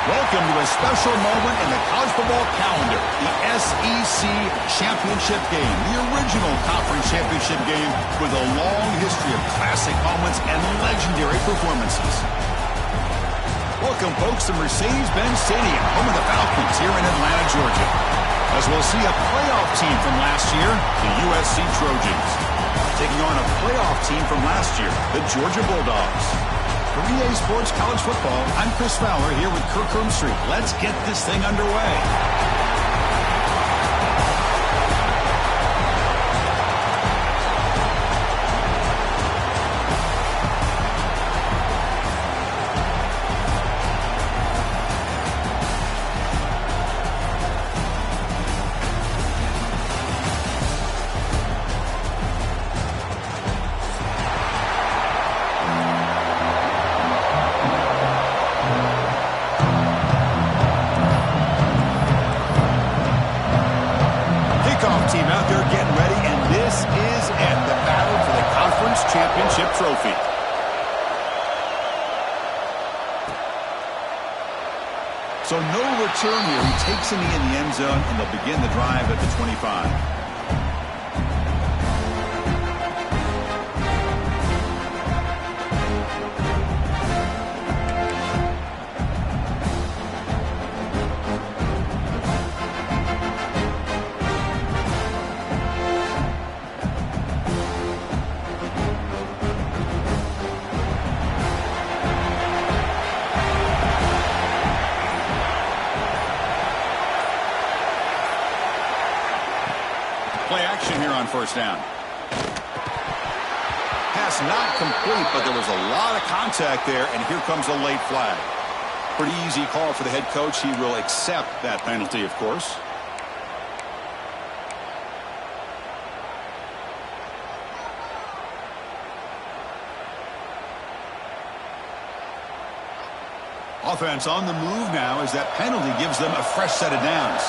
Welcome to a special moment in the college football calendar, the SEC Championship game, the original conference championship game with a long history of classic moments and legendary performances. Welcome, folks, to Mercedes-Benz Stadium, home of the Falcons here in Atlanta, Georgia, as we'll see a playoff team from last year, the USC Trojans, taking on a playoff team from last year, the Georgia Bulldogs. For EA Sports College Football, I'm Chris Fowler here with Kirk Street. Let's get this thing underway. Team out there getting ready, and this is it, the battle for the conference championship trophy. So no return here. He takes a knee in the end zone, and they'll begin the drive at the 25. Play action here on first down. Pass not complete, but there was a lot of contact there, and here comes a late flag. Pretty easy call for the head coach. He will accept that penalty, of course. Offense on the move now as that penalty gives them a fresh set of downs.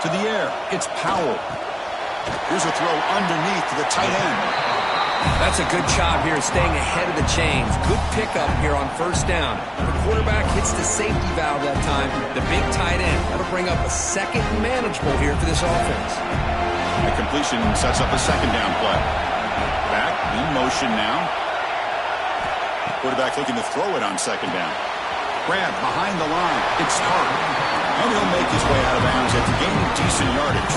To the air, it's Powell. Here's a throw underneath to the tight end. That's a good job here staying ahead of the chains. Good pickup here on first down. The quarterback hits the safety valve that time. The big tight end. That'll bring up a second manageable here for this offense. The completion sets up a second down play. Back in motion now. Quarterback looking to throw it on second down. Grab behind the line. It's Hart. And he'll make his way out of bounds after gaining decent yardage.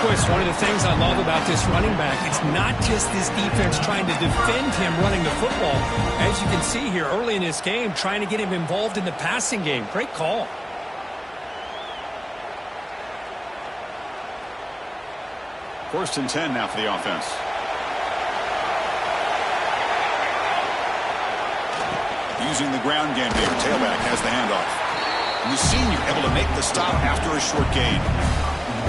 Chris, one of the things I love about this running back, it's not just this defense trying to defend him running the football. As you can see here early in this game, trying to get him involved in the passing game. Great call. First and 10 now for the offense. Using the ground game here. Tailback has the handoff. And the senior able to make the stop after a short gain.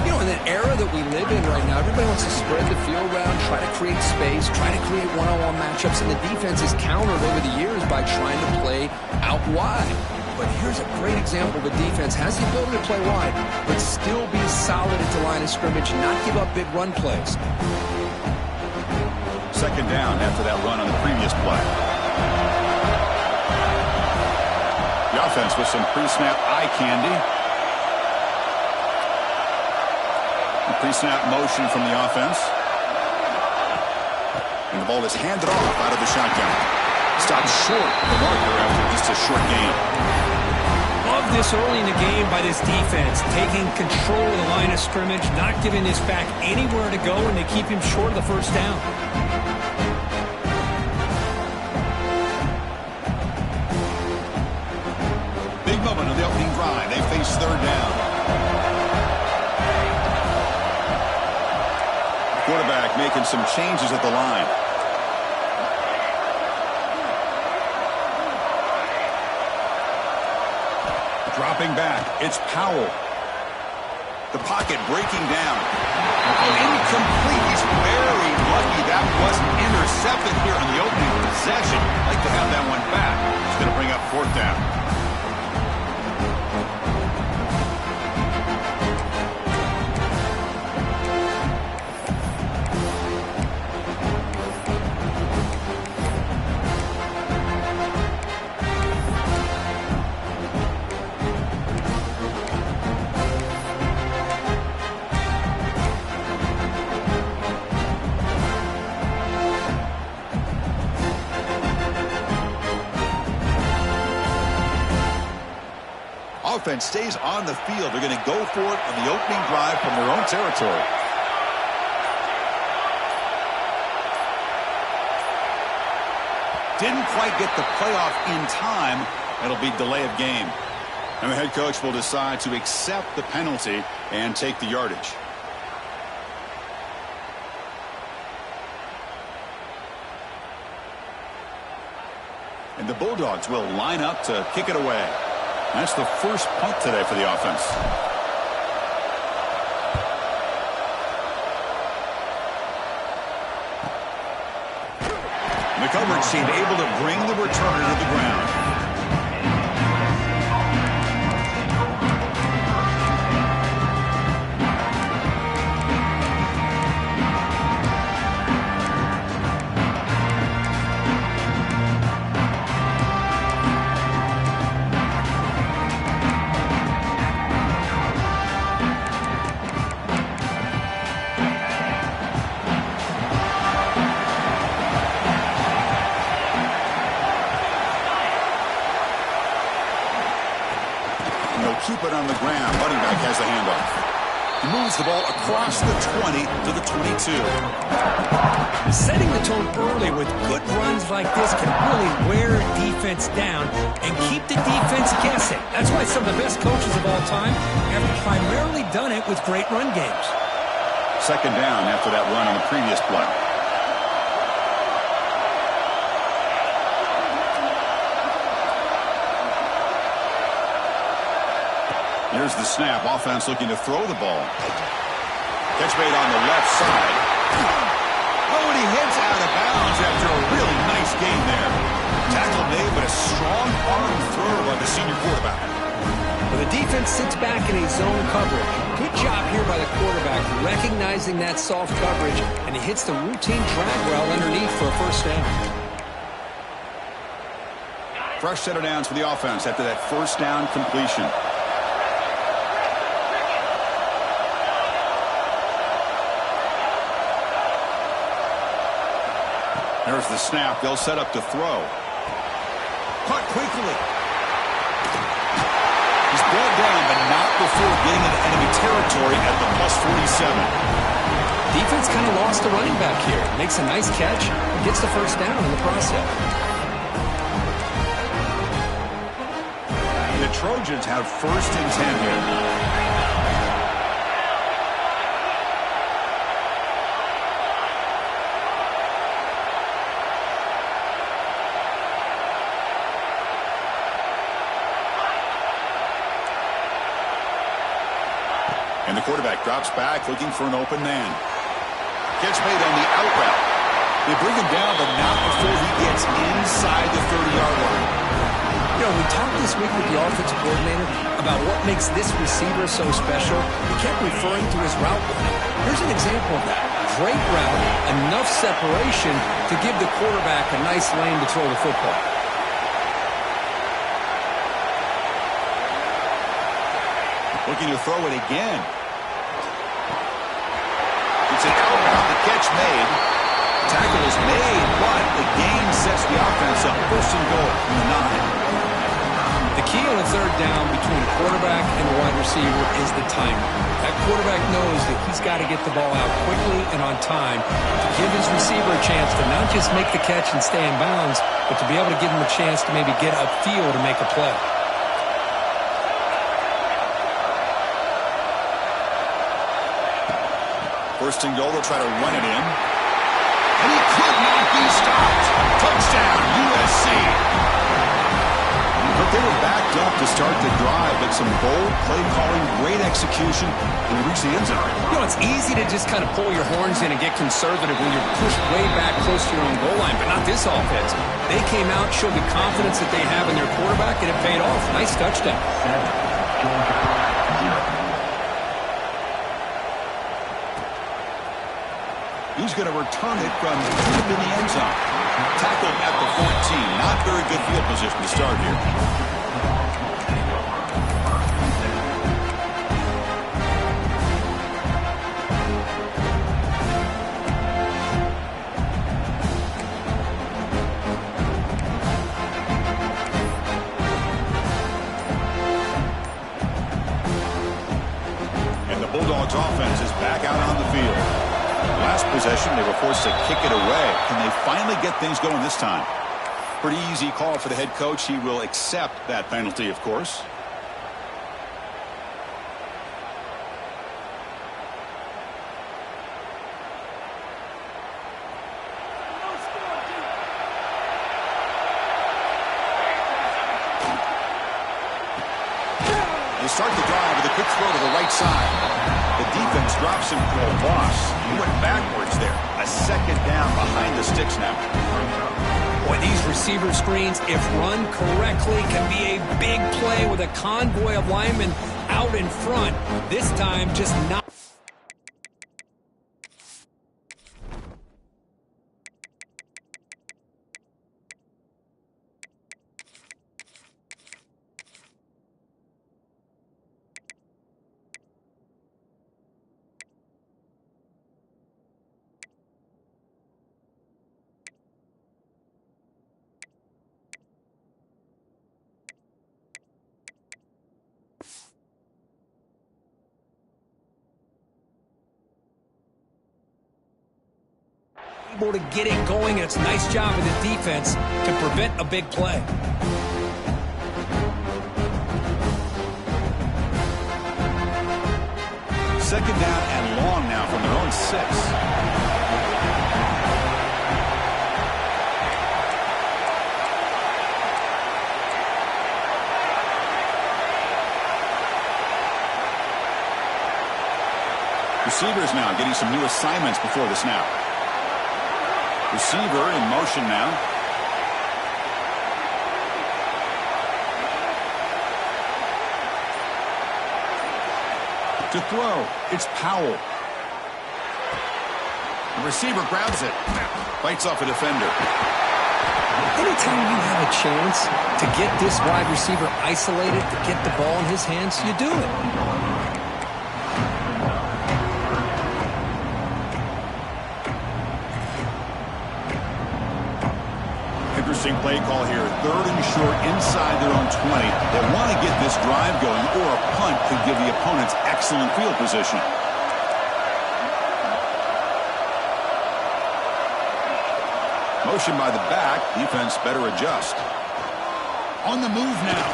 You know, in the era that we live in right now, everybody wants to spread the field around, try to create space, try to create one-on-one matchups, and the defense is countered over the years by trying to play out wide. But here's a great example. The defense has the ability to play wide, but still be solid at the line of scrimmage, not give up big run plays. Second down after that run on the previous play. The offense with some pre-snap eye candy. Pre-snap motion from the offense. And the ball is handed off out of the shotgun. Stopped short of the marker after just a short gain. Love this early in the game by this defense. Taking control of the line of scrimmage, not giving this back anywhere to go, and they keep him short of the first down. Big moment of the opening drive. They face third down. Quarterback making some changes at the line. Dropping back, it's Powell. The pocket breaking down. Incomplete. He's very lucky that wasn't intercepted here on the opening possession. Like to have that one back. He's going to bring up fourth down. defense stays on the field, they're going to go for it on the opening drive from their own territory. Didn't quite get the playoff in time. It'll be delay of game. And the head coach will decide to accept the penalty and take the yardage. And the Bulldogs will line up to kick it away. That's the first punt today for the offense. The coverage team able to bring the returner to the ground. Keep it on the ground. Running back has the handoff. He moves the ball across the 20 to the 22. Setting the tone early with good runs like this can really wear a defense down and keep the defense guessing. That's why some of the best coaches of all time have primarily done it with great run games. Second down after that run on the previous play. Here's the snap. Offense looking to throw the ball. Catch made on the left side. Oh, and he heads out of bounds after a really nice game there. Tackle made, but a strong arm throw by the senior quarterback. Well, the defense sits back in a zone coverage. Good job here by the quarterback, recognizing that soft coverage, and he hits the routine drag route underneath for a first down. Fresh set of downs for the offense after that first down completion. There's the snap. They'll set up to throw. Caught quickly. He's brought down, but not before getting into enemy territory at the +47. Defense kind of lost the running back here. Makes a nice catch and gets the first down in the process. The Trojans have first and 10 here. And the quarterback drops back, looking for an open man. Catch made on the out route. They bring him down, but not before he gets inside the 30-yard line. You know, we talked this week with the offensive coordinator about what makes this receiver so special. He kept referring to his route running. Here's an example of that. Great route, enough separation to give the quarterback a nice lane to throw the football. Looking to throw it again. It's an out route. The catch made. Tackle is made, but the gain sets the offense up. First and goal from the 9. The key on a third down between a quarterback and a wide receiver is the timing. That quarterback knows that he's got to get the ball out quickly and on time to give his receiver a chance to not just make the catch and stay in bounds, but to be able to give him a chance to maybe get upfield and make a play. First and goal, they'll try to run it in. And he could not be stopped. Touchdown, USC. But they were backed up to start the drive, but some bold play calling, great execution, and reach the end zone. You know, it's easy to just kind of pull your horns in and get conservative when you're pushed way back close to your own goal line, but not this offense. They came out, showed the confidence that they have in their quarterback, and it paid off. Nice touchdown. He's going to return it from deep in the end zone. Tackled at the 14. Not very good field position to start here. Bulldogs offense is back out on the field. Last possession, they were forced to kick it away. Can they finally get things going this time? Pretty easy call for the head coach. He will accept that penalty, of course. They start the drive with a quick throw to the right side. The defense drops him for a loss. He went backwards there. A second down behind the sticks now. Boy, these receiver screens, if run correctly, can be a big play with a convoy of linemen out in front. This time, just not. Able to get it going, and it's a nice job of the defense to prevent a big play. Second down and long now from their own 6. Receivers now getting some new assignments before the snap. Receiver in motion now. To throw, it's Powell. The receiver grabs it. Bites off a defender. Anytime you have a chance to get this wide receiver isolated, to get the ball in his hands, you do it. Interesting play call here. 3rd and short inside their own 20. They want to get this drive going, or a punt could give the opponents excellent field position. Motion by the back. Defense better adjust. On the move now.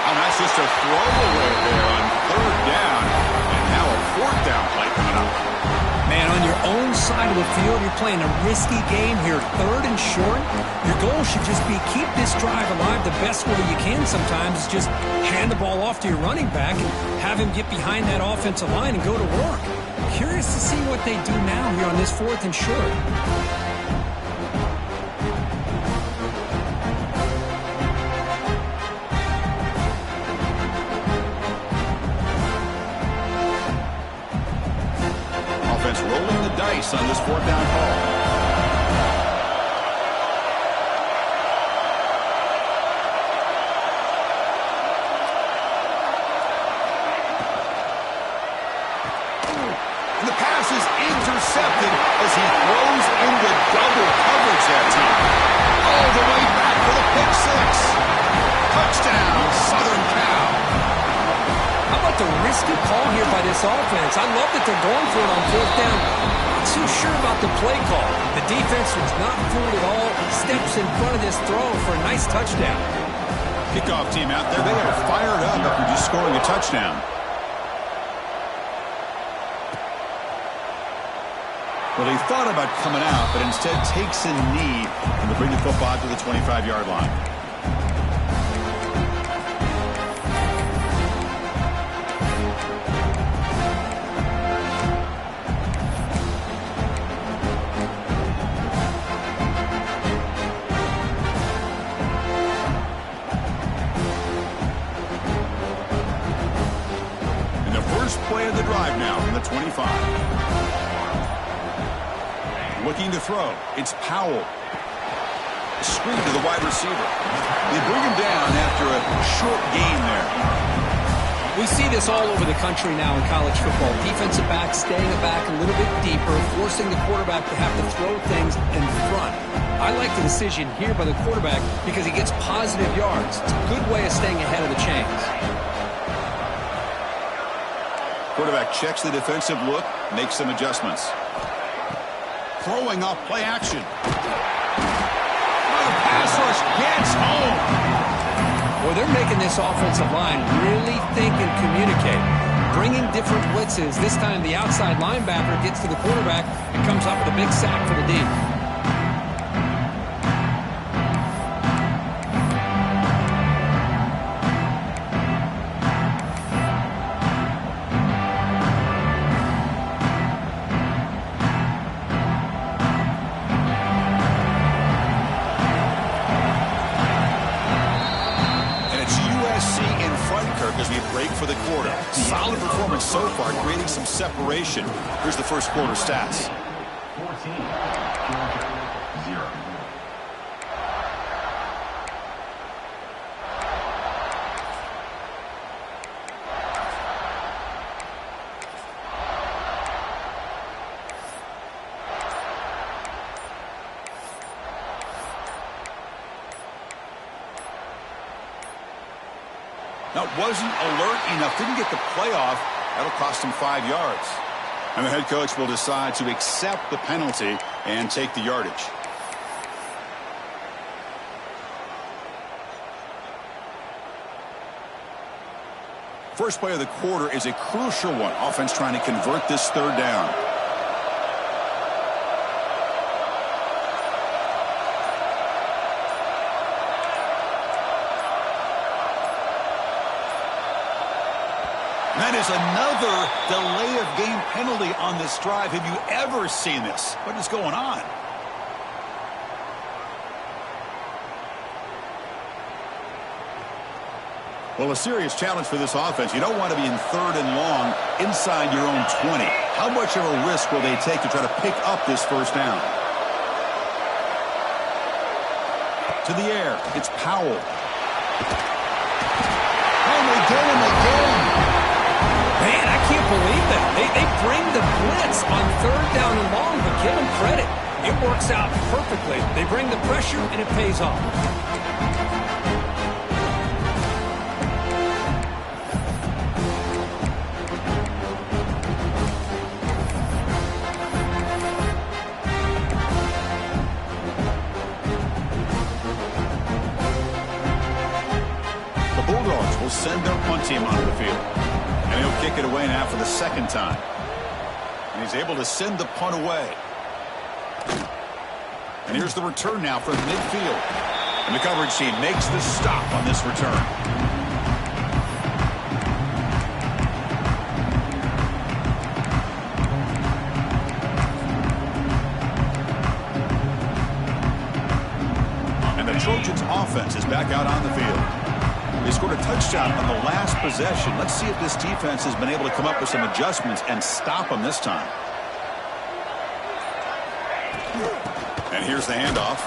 And that's just a throwaway there on 3rd down. And now a 4th down play coming up. Man, on your own side of the field, you're playing a risky game here. 3rd and short. Your goal should just be keep this drive alive the best way you can sometimes. Is just hand the ball off to your running back and have him get behind that offensive line and go to work. Curious to see what they do now here on this 4th and short. Rolling the dice on this 4th down call. And the pass is intercepted as he throws into double coverage that time. All the way back for the pick 6. Touchdown, Southern Cal. How about the risky call here by this offense? I love that they're going for it on 4th down. Not too sure about the play call. The defense was not fooled at all. Steps in front of this throw for a nice touchdown. Kickoff team out there. They are fired up after just scoring a touchdown. Well, they thought about coming out, but instead takes a knee and they bring the football to the 25-yard line. Play of the drive now from the 25. Looking to throw. It's Powell. Screen to the wide receiver. They bring him down after a short gain there. We see this all over the country now in college football. Defensive backs staying back a little bit deeper, forcing the quarterback to have to throw things in front. I like the decision here by the quarterback because he gets positive yards. It's a good way of staying ahead of the chains. Quarterback checks the defensive look, makes some adjustments. Throwing off play action. The pass rush gets home. Well, they're making this offensive line really think and communicate. Bringing different blitzes. This time the outside linebacker gets to the quarterback and comes up with a big sack for the D. As we break for the quarter. Solid performance so far, creating some separation. Here's the first quarter stats. 14, Georgia, 0. Now, wasn't alert enough, didn't get the play off. That'll cost him 5 yards. And the head coach will decide to accept the penalty and take the yardage. First play of the quarter is a crucial one. Offense trying to convert this third down. That is another delay of game penalty on this drive. Have you ever seen this? What is going on? Well, a serious challenge for this offense. You don't want to be in third and long inside your own 20. How much of a risk will they take to try to pick up this first down? To the air. It's Powell. Oh, they get him again. Man, I can't believe that. They bring the blitz on third down and long, but give them credit. It works out perfectly. They bring the pressure, and it pays off. The Bulldogs will send their punt team onto the field. And he'll kick it away now for the second time. And he's able to send the punt away. And here's the return now from midfield. And the coverage team makes the stop on this return. And the Trojans offense is back out on the field. They scored a touchdown on the last possession. Let's see if this defense has been able to come up with some adjustments and stop them this time. And here's the handoff.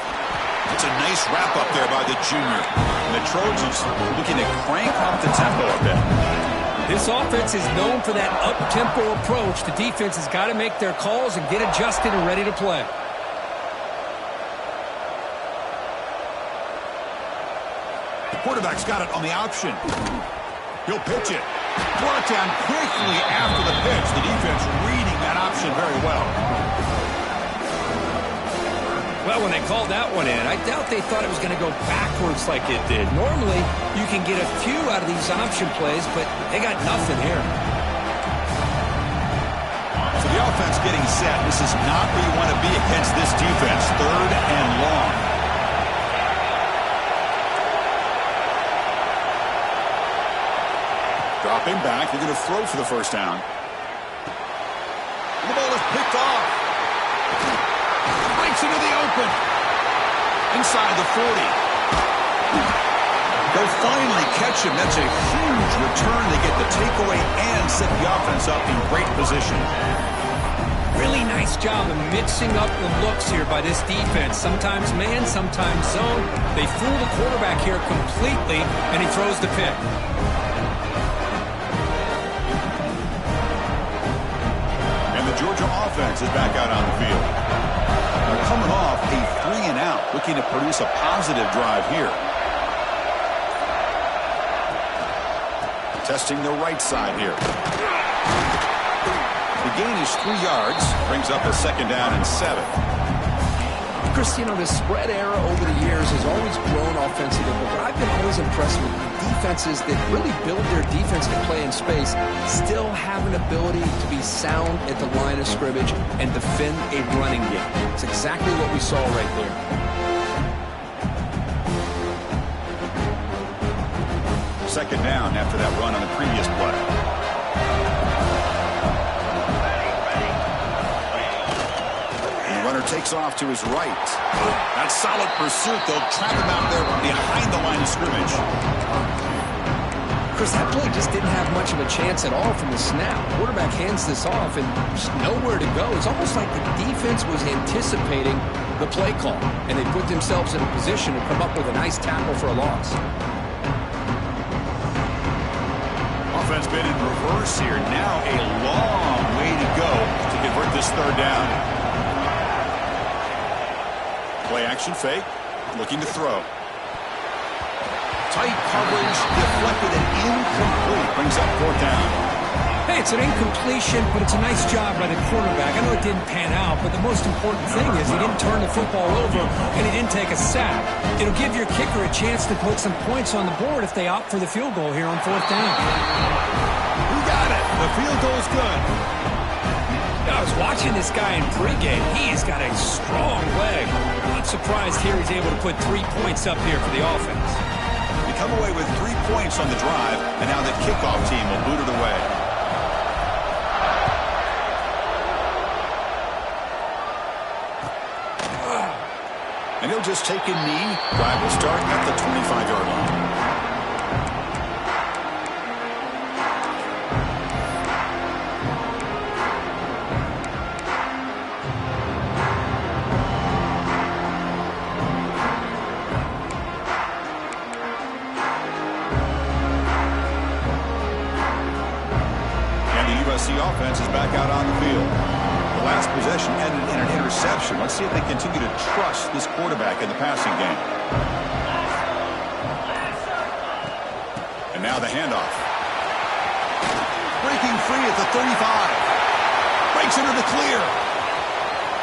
It's a nice wrap up there by the junior. And the Trojans looking to crank up the tempo a bit. This offense is known for that up-tempo approach. The defense has got to make their calls and get adjusted and ready to play. Quarterback's got it on the option. He'll pitch it. Brought down quickly after the pitch. The defense reading that option very well. Well, when they called that one in, I doubt they thought it was going to go backwards like it did. Normally, you can get a few out of these option plays, but they got nothing here. So the offense getting set. This is not where you want to be against this defense. Third and long. Dropping back, they're going to throw for the first down. The ball is picked off. Breaks into the open. Inside the 40. They'll finally catch him. That's a huge return. They get the takeaway and set the offense up in great position. Really nice job of mixing up the looks here by this defense. Sometimes man, sometimes zone. They fool the quarterback here completely, and he throws the pick. Georgia offense is back out on the field. They're coming off a 3-and-out, looking to produce a positive drive here. Testing the right side here. The gain is 3 yards. Brings up a 2nd down and 7. Chris, you know, the spread era over the years has always grown offensively, but what I've been always impressed with defenses that really build their defense to play in space still have an ability to be sound at the line of scrimmage and defend a running game. It's exactly what we saw right there. Second down after that run on the previous play. Runner takes off to his right. That's solid pursuit. They'll trap him out there behind the line of scrimmage. Chris, that play just didn't have much of a chance at all from the snap. Quarterback hands this off and just nowhere to go. It's almost like the defense was anticipating the play call, and they put themselves in a position to come up with a nice tackle for a loss. Offense been in reverse here. Now a long way to go to convert this 3rd down. Play action fake, looking to throw. Tight coverage, deflected and incomplete. Brings up 4th down. Hey, it's an incompletion, but it's a nice job by the quarterback. I know it didn't pan out, but the most important thing is he didn't turn the football over and he didn't take a sack. It'll give your kicker a chance to put some points on the board if they opt for the field goal here on 4th down. Who got it? The field goal's good. I was watching this guy in pregame. He's got a strong leg. Not surprised here he's able to put 3 points up here for the offense. They come away with 3 points on the drive, and now the kickoff team will boot it away. And he'll just take a knee. Drive will start at the 25-yard line. The offense is back out on the field. The last possession ended in an interception. Let's see if they continue to trust this quarterback in the passing game. And now the handoff. Breaking free at the 35. Breaks into the clear.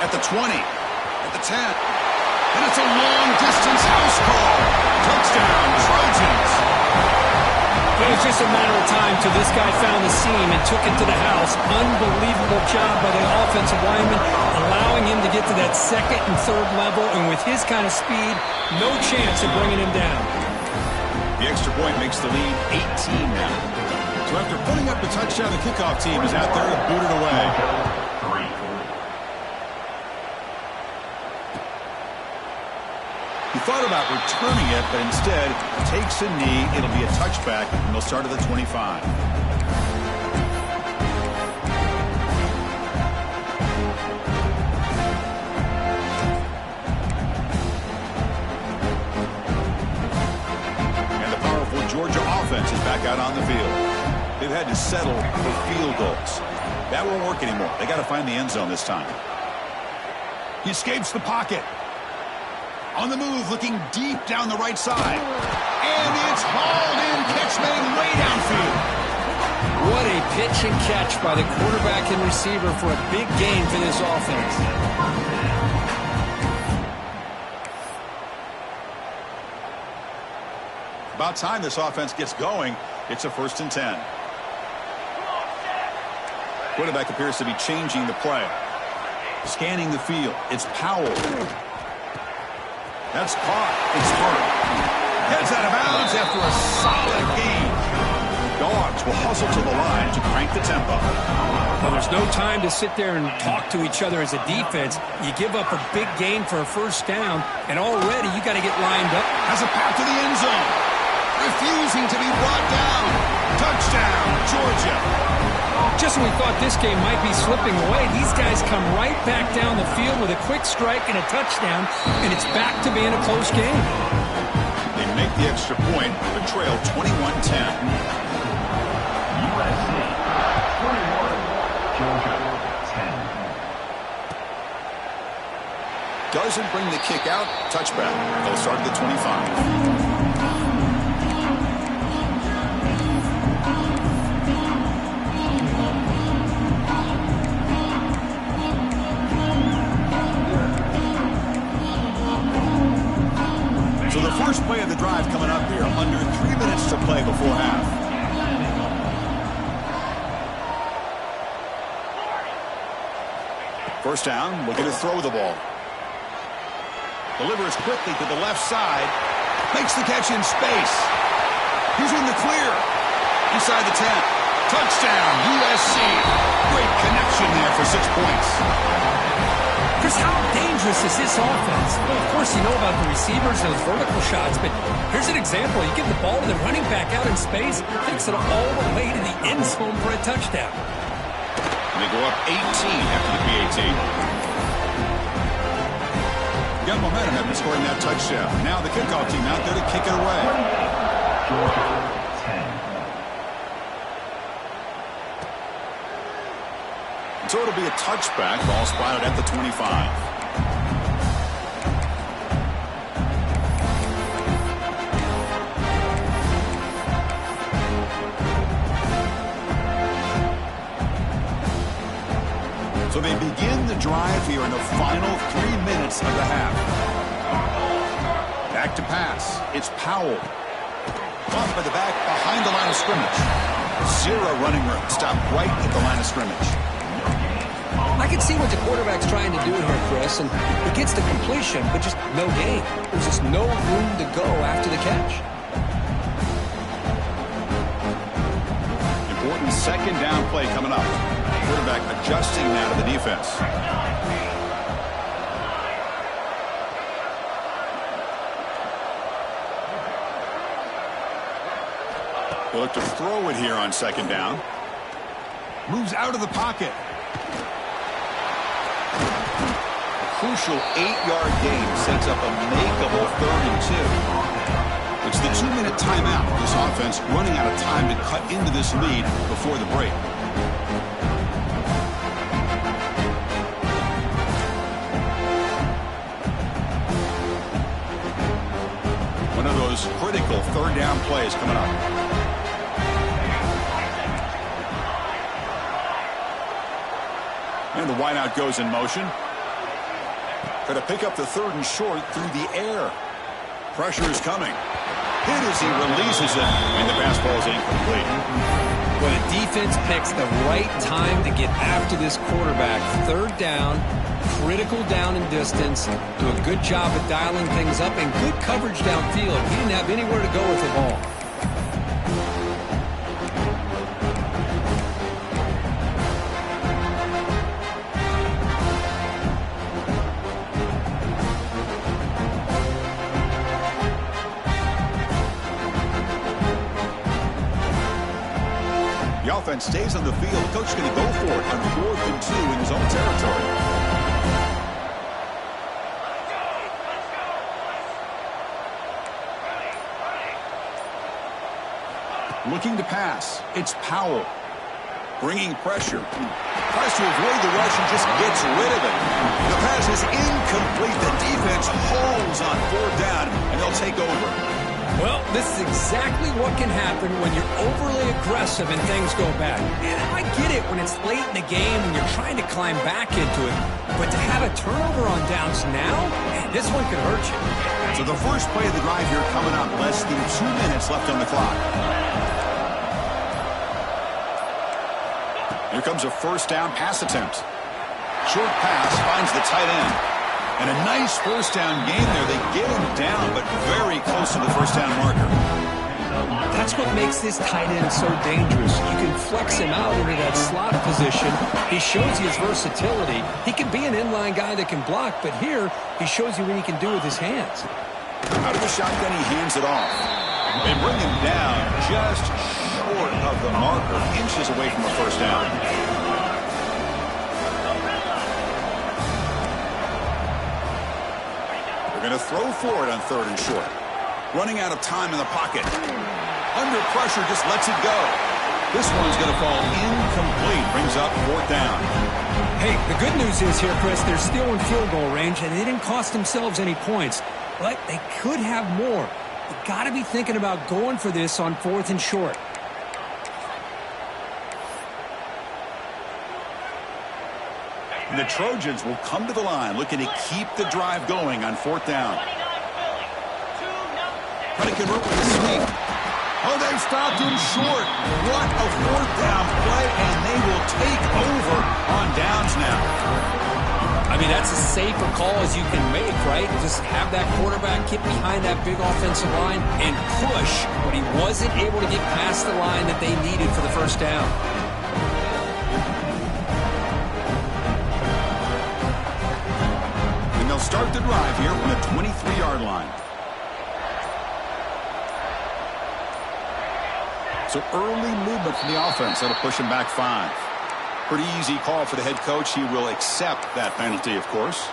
At the 20. At the 10. And it's a long-distance house call. Touchdown, Trojans. It was just a matter of time till this guy found the seam and took it to the house. Unbelievable job by the offensive lineman, allowing him to get to that 2nd and 3rd level, and with his kind of speed, no chance of bringing him down. The extra point makes the lead 18 now. So after putting up the touchdown, the kickoff team is out there to boot it away. He thought about returning it, but instead takes a knee. It'll be a touchback, and they'll start at the 25. And the powerful Georgia offense is back out on the field. They've had to settle for field goals. That won't work anymore. They got to find the end zone this time. He escapes the pocket. On the move, looking deep down the right side. And it's hauled in, catch made way downfield. What a pitch and catch by the quarterback and receiver for a big gain for this offense. About time this offense gets going. It's a 1st and 10. Quarterback appears to be changing the play. Scanning the field. It's Powell. That's caught. It's hard. Heads out of bounds after a solid gain. Dogs will hustle to the line to crank the tempo. Well, there's no time to sit there and talk to each other as a defense. You give up a big gain for a 1st down, and already you got to get lined up. Has a path to the end zone. Refusing to be brought down. Touchdown, Georgia. Just when we thought this game might be slipping away, these guys come right back down the field with a quick strike and a touchdown, and it's back to being a close game. They make the extra point with a trail 21-10. USC 21, Georgia 10. Doesn't bring the kick out. Touchback. They'll start at the 25. First down, looking to throw the ball. Delivers quickly to the left side. Makes the catch in space. He's in the clear. Inside the 10. Touchdown, USC. Great connection there for 6 points. Chris, how dangerous is this offense? Well, of course, you know about the receivers, those vertical shots, but here's an example. You get the ball to the running back out in space, takes it all the way to the end zone for a touchdown. And they go up 18 after the PAT. Got momentum after scoring that touchdown. Now the kickoff team out there to kick it away. Georgia, 10. So it'll be a touchback. Ball spotted at the 25. So they begin the drive here in the final 3 minutes of the half. Back to pass. It's Powell. Off by the back behind the line of scrimmage. Zero running room. Stopped right at the line of scrimmage. I can see what the quarterback's trying to do here, Chris, and he gets the completion, but just no gain. There's just no room to go after the catch. Important second down play coming up. Quarterback adjusting now to the defense. They look to throw it here on second down. Moves out of the pocket. Crucial 8-yard gain sets up a makeable 3rd and 2. It's the 2-minute timeout. This offense running out of time to cut into this lead before the break. One of those critical 3rd down plays coming up. And the wideout goes in motion. Going to pick up the 3rd and short through the air. Pressure is coming. Hit as he releases it, and the pass ball is incomplete. Well, the defense picks the right time to get after this quarterback. 3rd down, critical down and distance. Do a good job of dialing things up and good coverage downfield. He didn't have anywhere to go with the ball. The offense stays on the field. Coach is going to go for it on 4th and 2 in his own territory. Looking to pass. It's Powell. Bringing pressure. Tries to avoid the rush and just gets rid of it. The pass is incomplete. The defense holds on 4th down, and they'll take over. Well, this is exactly what can happen when you're overly aggressive and things go bad. And I get it when it's late in the game and you're trying to climb back into it. But to have a turnover on downs now, man, this one could hurt you. So the first play of the drive here coming up. Less than 2 minutes left on the clock. Here comes a 1st down pass attempt. Short pass finds the tight end. And a nice 1st down game there. They get him down, but very close to the 1st down marker. That's what makes this tight end so dangerous. You can flex him out into that slot position. He shows you his versatility. He can be an inline guy that can block, but here he shows you what he can do with his hands. Out of the shotgun, he hands it off. They bring him down just short of the marker, inches away from the 1st down. They're going to throw for it on 3rd and short. Running out of time in the pocket. Under pressure, just lets it go. This one's going to fall incomplete. Brings up 4th down. Hey, the good news is here, Chris, they're still in field goal range, and they didn't cost themselves any points. But they could have more. You got to be thinking about going for this on 4th and short. And the Trojans will come to the line looking to keep the drive going on 4th down. Pelican with the sneak. Oh, they've stopped him short. What a 4th down play, and they will take over on downs now. mean, that's as safe a call as you can make, right? Just have that quarterback get behind that big offensive line and push, but he wasn't able to get past the line that they needed for the first down. And they'll start the drive here from the 23-yard line. So early movement from the offense. That'll push him back 5. Pretty easy call for the head coach. He will accept that penalty, of course.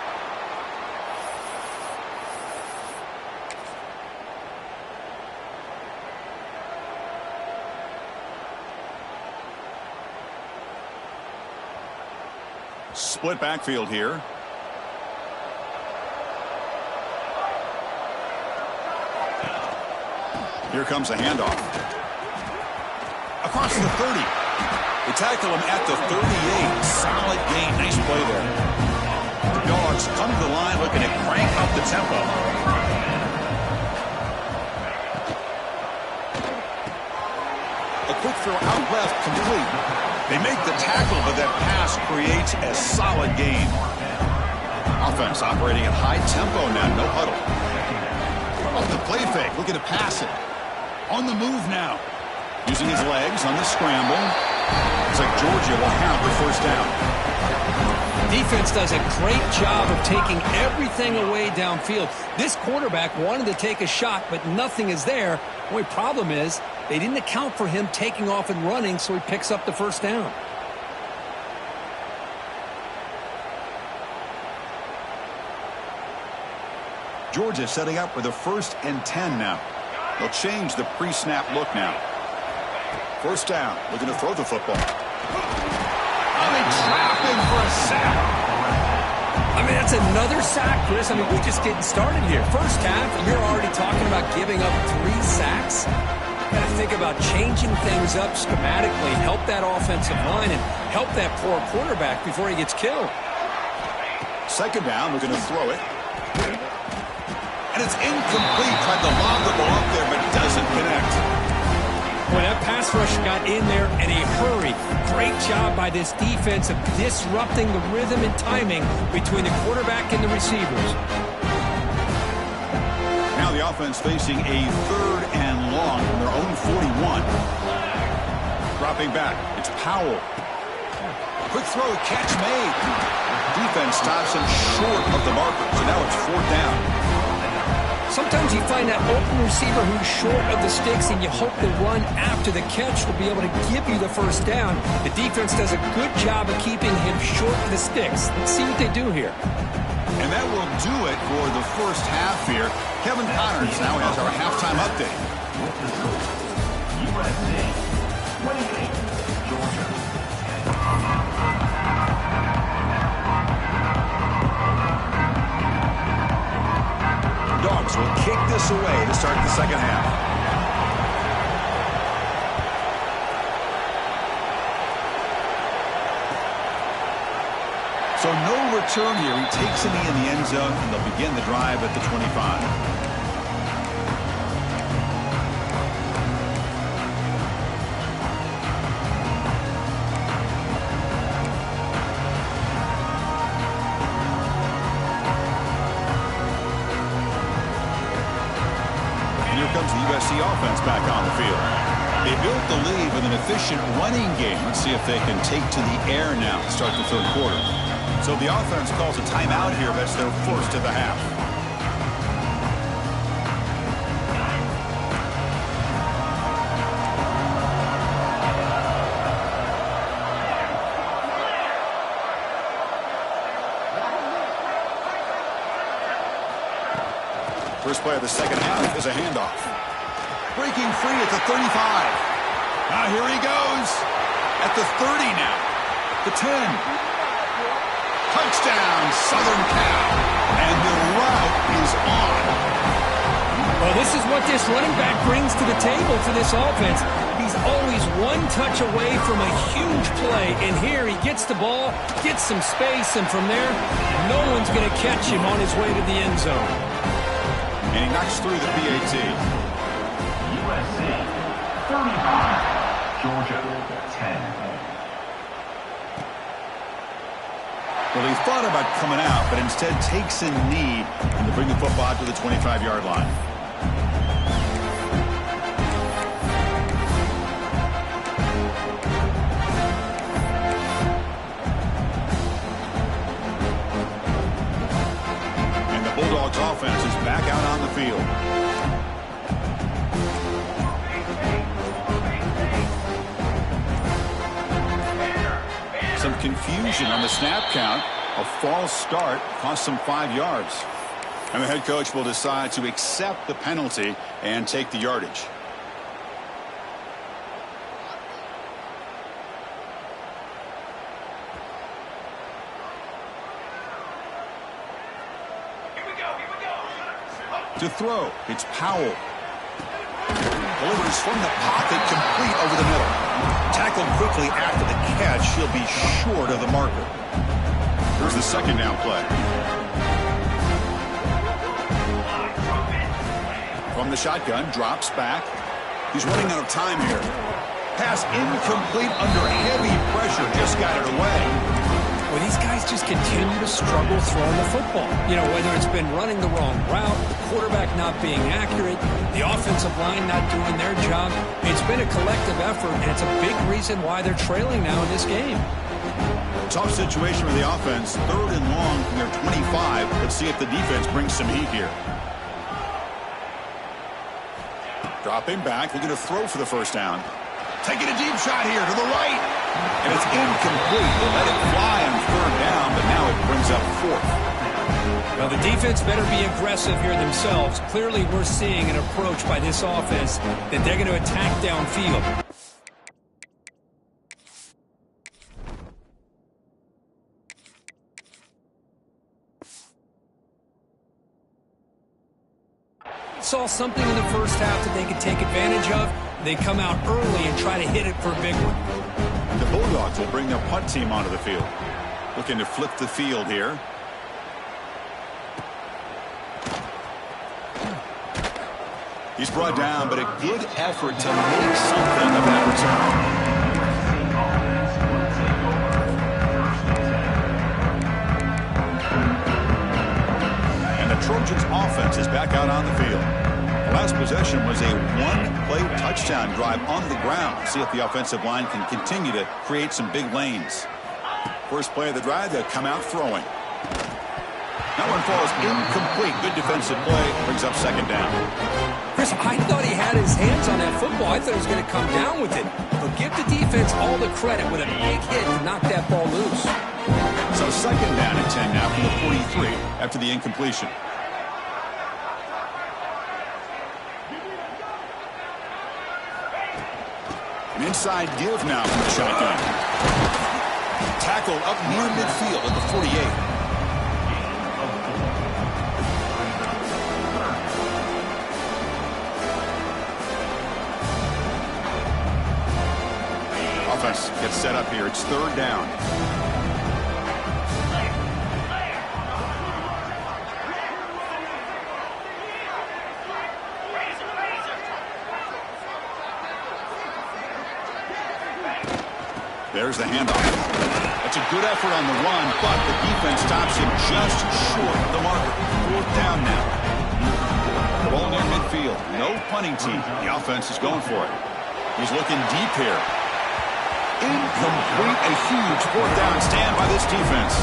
Split backfield here. Here comes a handoff. Across the 30. They tackle him at the 38. Solid gain. Nice play there. The Dogs come to the line looking to crank up the tempo. A quick throw out left, complete. They make the tackle, but that pass creates a solid gain. Offense operating at high tempo now. No huddle. Off the play fake. Looking to pass it. On the move now. Using his legs on the scramble. Looks like Georgia will have the first down. Defense does a great job of taking everything away downfield. This quarterback wanted to take a shot, but nothing is there. The only problem is they didn't account for him taking off and running, so he picks up the first down. Georgia setting up with a 1st and 10 now. They'll change the pre-snap look now. First down, looking to throw the football. Oh, they trap him for a sack. I mean, that's another sack, Chris. I mean, we're just getting started here. First half, you're already talking about giving up 3 sacks. Got to think about changing things up schematically, help that offensive line, and help that poor quarterback before he gets killed. Second down, looking to throw it. And it's incomplete. Tried to lob the ball up there, but doesn't connect. Boy, that pass rush got in there in a hurry. Great job by this defense of disrupting the rhythm and timing between the quarterback and the receivers. Now the offense facing a 3rd and long from their own 41. Dropping back. It's Powell. Quick throw, catch made. Defense stops him short of the marker, so now it's 4th down. Sometimes you find that open receiver who's short of the sticks, and you hope the run after the catch will be able to give you the first down. The defense does a good job of keeping him short of the sticks. Let's see what they do here. And that will do it for the first half here. Kevin Connors now has our halftime update. USA 28, Georgia 10. Dogs will kick this away to start the second half. So no return here. He takes a knee in the end zone, and they'll begin the drive at the 25. Comes the USC offense back on the field. They built the lead with an efficient running game. Let's see if they can take to the air now to start the 3rd quarter. So the offense calls a timeout here. That's their first of the half. First play of the second half is a handoff. Breaking free at the 35. Now here he goes. At the 30 now. The 10. Touchdown, Southern Cal. And the route is on. Well, this is what this running back brings to the table for this offense. He's always one touch away from a huge play. And here he gets the ball, gets some space, and from there, no one's going to catch him on his way to the end zone. And he knocks through the PAT. USC 35, Georgia 10. Well, he thought about coming out, but instead takes a knee and to bring the football to the 25-yard line. And the Bulldogs offense is back out on the field. Some confusion on the snap count. A false start cost them 5 yards. And the head coach will decide to accept the penalty and take the yardage. To throw, it's Powell. Delivers from the pocket, complete over the middle. Tackled quickly after the catch. He'll be short of the marker. Here's the second down play. From the shotgun, drops back. He's running out of time here. Pass incomplete under heavy pressure. Just got it away. Well, these guys just continue to struggle throwing the football. You know, whether it's been running the wrong route, the quarterback not being accurate, the offensive line not doing their job. It's been a collective effort, and it's a big reason why they're trailing now in this game. Tough situation for the offense. 3rd and long from their 25. Let's see if the defense brings some heat here. Dropping back, looking to throw for the first down. Taking a deep shot here to the right. And it's incomplete. They let it fly on 3rd down, but now it brings up 4th. Well, the defense better be aggressive here themselves. Clearly, we're seeing an approach by this offense that they're going to attack downfield. Saw something in the first half that they could take advantage of. They come out early and try to hit it for a big one. The Bulldogs will bring their punt team onto the field. Looking to flip the field here. He's brought down, but a good effort to make something of that return. And the Trojans offense is back out on the field. The last possession was a one-play touchdown drive on the ground. See if the offensive line can continue to create some big lanes. First play of the drive, they'll come out throwing. That one falls incomplete. Good defensive play. Brings up 2nd down. Chris, I thought he had his hands on that football. I thought he was going to come down with it. But give the defense all the credit with a big hit to knock that ball loose. So 2nd down and 10 now from the 43 after the incompletion. An inside give now from the shotgun. Tackled up near midfield at the 48. Offense gets set up here. It's 3rd down. There's the handoff. That's a good effort on the run, but the defense stops him just short of the marker. 4th down now. Ball near midfield. No punting team. The offense is going for it. He's looking deep here. Incomplete. A huge 4th down stand by this defense.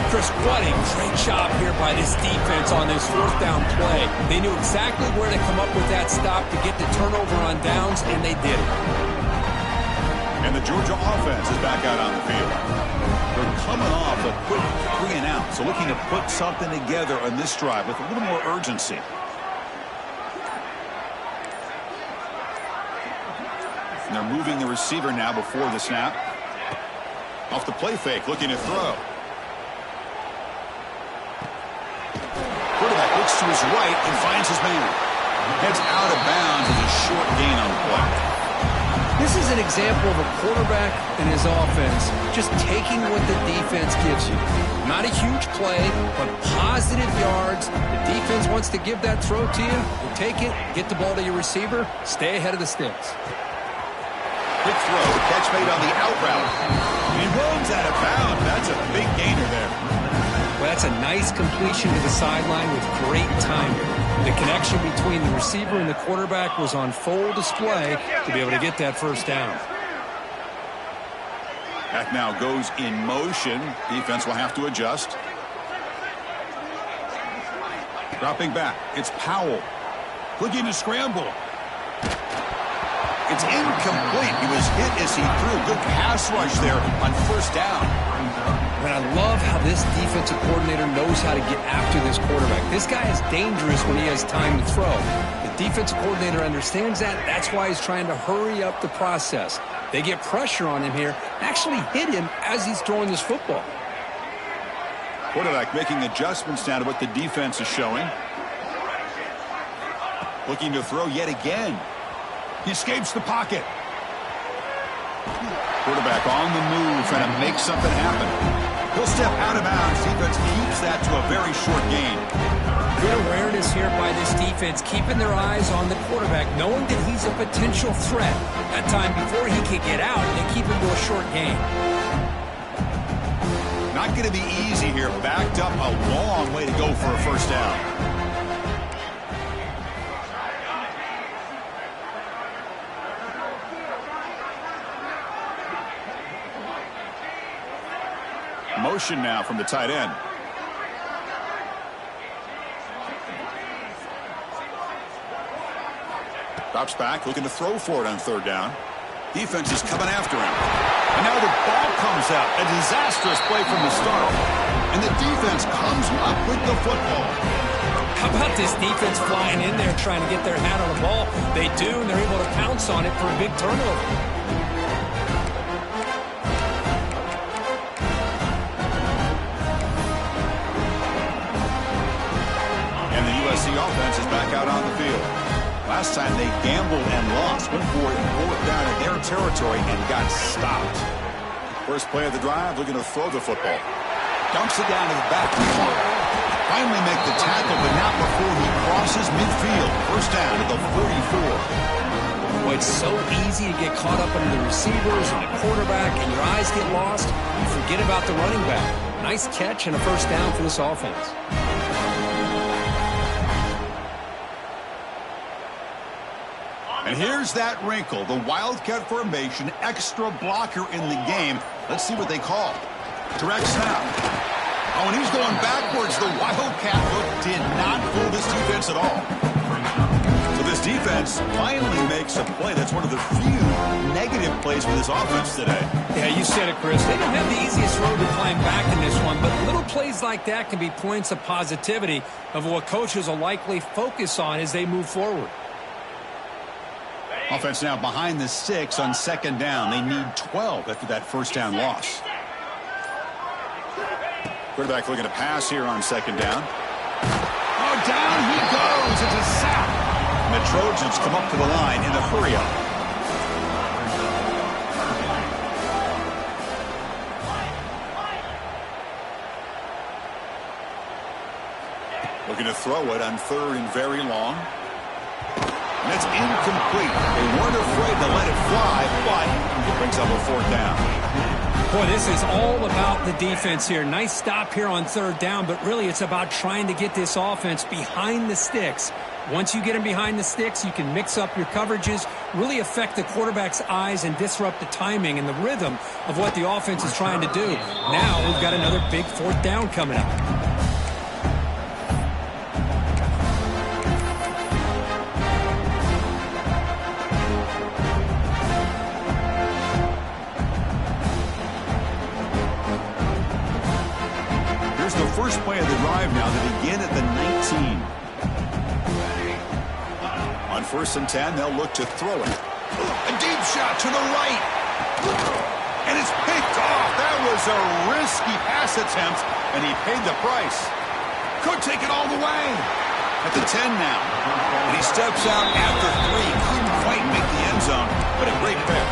Chris, what a great job here by this defense on this 4th down play. They knew exactly where to come up with that stop to get the turnover on downs, and they did it. And the Georgia offense is back out on the field. They're coming off a quick 3 and out, so looking to put something together on this drive with a little more urgency. And they're moving the receiver now before the snap. Off the play fake, looking to throw. Quarterback looks to his right and finds his man. Heads out of bounds with a short gain on the play. This is an example of a quarterback and his offense just taking what the defense gives you. Not a huge play, but positive yards. The defense wants to give that throw to you. You take it, get the ball to your receiver, stay ahead of the sticks. Quick throw, catch made on the out route. He runs out of bounds. That's a big gainer there. That's a nice completion to the sideline with great timing. The connection between the receiver and the quarterback was on full display to be able to get that first down. Back now goes in motion. Defense will have to adjust. Dropping back. It's Powell. Looking to scramble. It's incomplete. He was hit as he threw. Good pass rush there on first down. And I love how this defensive coordinator knows how to get after this quarterback. This guy is dangerous when he has time to throw. The defensive coordinator understands that. That's why he's trying to hurry up the process. They get pressure on him here, actually hit him as he's throwing this football. Quarterback making adjustments now to what the defense is showing. Looking to throw yet again. He escapes the pocket. Quarterback on the move, trying to make something happen. He'll step out of bounds. Defense keeps that to a very short gain. Good awareness here by this defense, keeping their eyes on the quarterback, knowing that he's a potential threat. That time before he could get out, they keep him to a short gain. Not going to be easy here. Backed up a long way to go for a first down. Motion now from the tight end. Drops back, looking to throw for it on third down. Defense is coming after him. And now the ball comes out. A disastrous play from the start. And the defense comes up with the football. How about this defense flying in there trying to get their hat on the ball? They do, and they're able to pounce on it for a big turnover. The offense is back out on the field. Last time they gambled and lost. Went for it and fourth down in their territory and got stopped. First play of the drive, looking to throw the football. Dumps it down to the back. Finally make the tackle, but not before he crosses midfield. First down at the 44. Boy, it's so easy to get caught up under the receivers and the quarterback, and your eyes get lost. You forget about the running back. Nice catch and a first down for this offense. And here's that wrinkle, the Wildcat formation, extra blocker in the game. Let's see what they call. Direct snap. Oh, and he's going backwards. The Wildcat look did not fool this defense at all. So this defense finally makes a play. That's one of the few negative plays for this offense today. Yeah, you said it, Chris. They don't have the easiest road to climb back in this one, but little plays like that can be points of positivity of what coaches will likely focus on as they move forward. Offense now behind the 6 on second down. They need 12 after that first down loss. Quarterback looking to pass here on second down. Oh, down he goes. It's a sack. And the Trojans come up to the line in a hurry-up. Looking to throw it on third and very long. And it's incomplete. They weren't afraid to let it fly, but it brings up a fourth down. Boy, this is all about the defense here. Nice stop here on third down, but really it's about trying to get this offense behind the sticks. Once you get them behind the sticks, you can mix up your coverages, really affect the quarterback's eyes and disrupt the timing and the rhythm of what the offense is trying to do. Now we've got another big fourth down coming up. First play of the drive now to begin at the 19. On 1st and 10, they'll look to throw it. A deep shot to the right. And it's picked off. That was a risky pass attempt, and he paid the price. Could take it all the way. At the 10 now. And he steps out after 3. Couldn't quite make the end zone, but a great pick.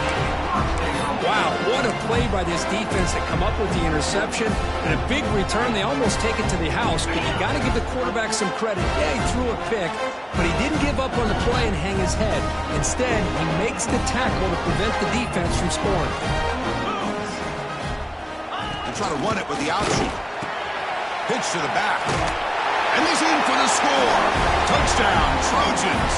Wow, what a play by this defense to come up with the interception and a big return. They almost take it to the house, but you got to give the quarterback some credit. Yeah, he threw a pick, but he didn't give up on the play and hang his head. Instead, he makes the tackle to prevent the defense from scoring. They're trying to run it with the option. Pitch to the back. And he's in for the score. Touchdown, Trojans.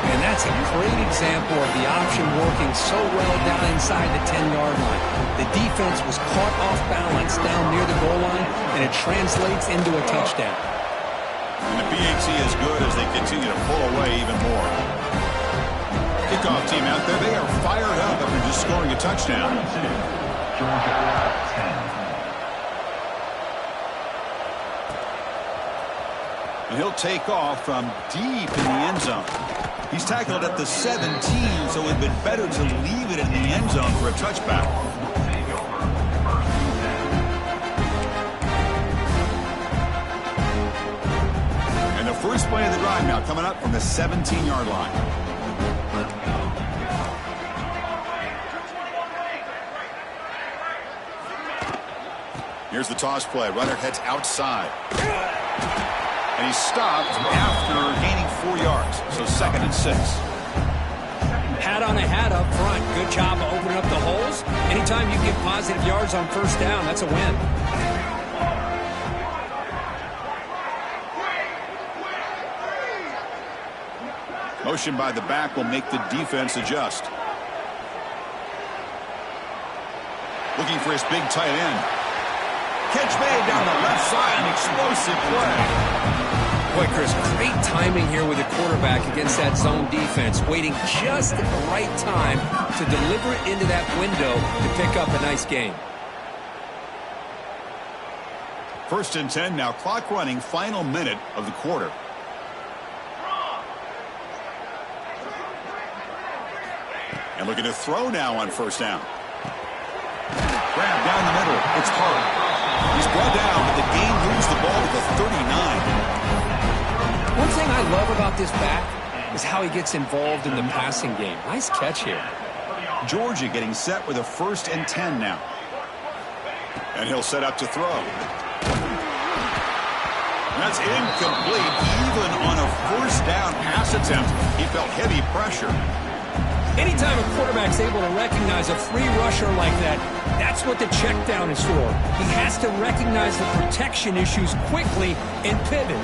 And that's a great example of the option working so well down inside the 10-yard line. The defense was caught off balance down near the goal line, and it translates into a touchdown. And the PAT is good as they continue to pull away even more. Kickoff team out there, they are fired up after just scoring a touchdown. Georgia 10. And he'll take off from deep in the end zone. He's tackled at the 17, so it'd been better to leave it in the end zone for a touchback. And the first play of the drive now coming up from the 17-yard line. Here's the toss play. Runner heads outside. And he's stopped after gaining 4 yards. So 2nd and 6. Hat on a hat up front. Good job of opening up the holes. Anytime you get positive yards on first down, that's a win. Motion by the back will make the defense adjust. Looking for his big tight end. Catch made down the left side. An explosive play. Boy, Chris, great timing here with the quarterback against that zone defense, waiting just at the right time to deliver it into that window to pick up a nice gain. 1st and 10 now, clock running, final minute of the quarter. And looking to throw now on first down. Grab down the middle. It's hard. He's brought down, but the game moves the ball to the 39. One thing I love about this back is how he gets involved in the passing game. Nice catch here. Georgia getting set with a 1st and 10 now. And he'll set up to throw. That's incomplete. Even on a 1st down pass attempt, he felt heavy pressure. Anytime a quarterback's able to recognize a free rusher like that, that's what the check down is for. He has to recognize the protection issues quickly and pivot.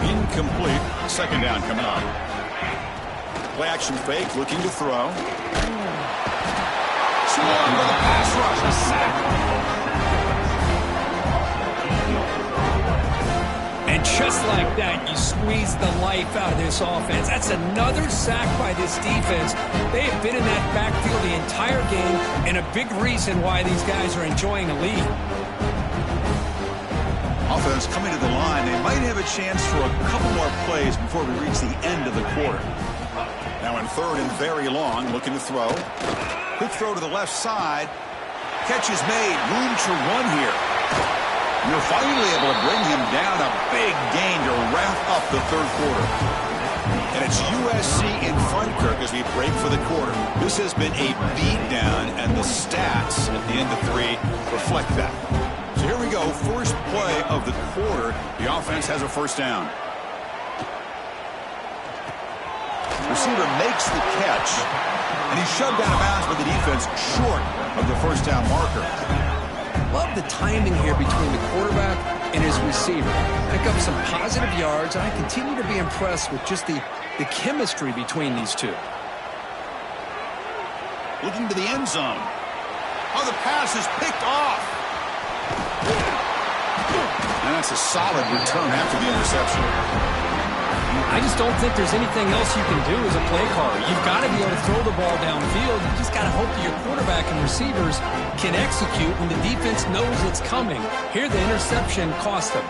Incomplete. 2nd down coming up. Play action fake, looking to throw. Swung with a pass rush. A sack. And just like that, you squeeze the life out of this offense. That's another sack by this defense. They have been in that backfield the entire game, and a big reason why these guys are enjoying a lead. Offense coming to the line. They might have a chance for a couple more plays before we reach the end of the quarter. Now in 3rd and very long, looking to throw. Quick throw to the left side. Catch is made. Room to run here. You're finally able to bring him down. A big gain to wrap up the 3rd quarter. And it's USC in front, Kirk, as we break for the quarter. This has been a beatdown, and the stats at the end of 3 reflect that. So here we go. First play of the quarter. The offense has a 1st down. Receiver makes the catch, and he's shoved out of bounds by the defense short of the 1st down marker. Love the timing here between the quarterback and his receiver. Pick up some positive yards, and I continue to be impressed with just the chemistry between these two. Looking to the end zone. Oh, the pass is picked off. And that's a solid return after the interception. I just don't think there's anything else you can do as a play caller. You've got to be able to throw the ball downfield. You just got to hope that your quarterback and receivers can execute when the defense knows it's coming. Here, the interception cost them.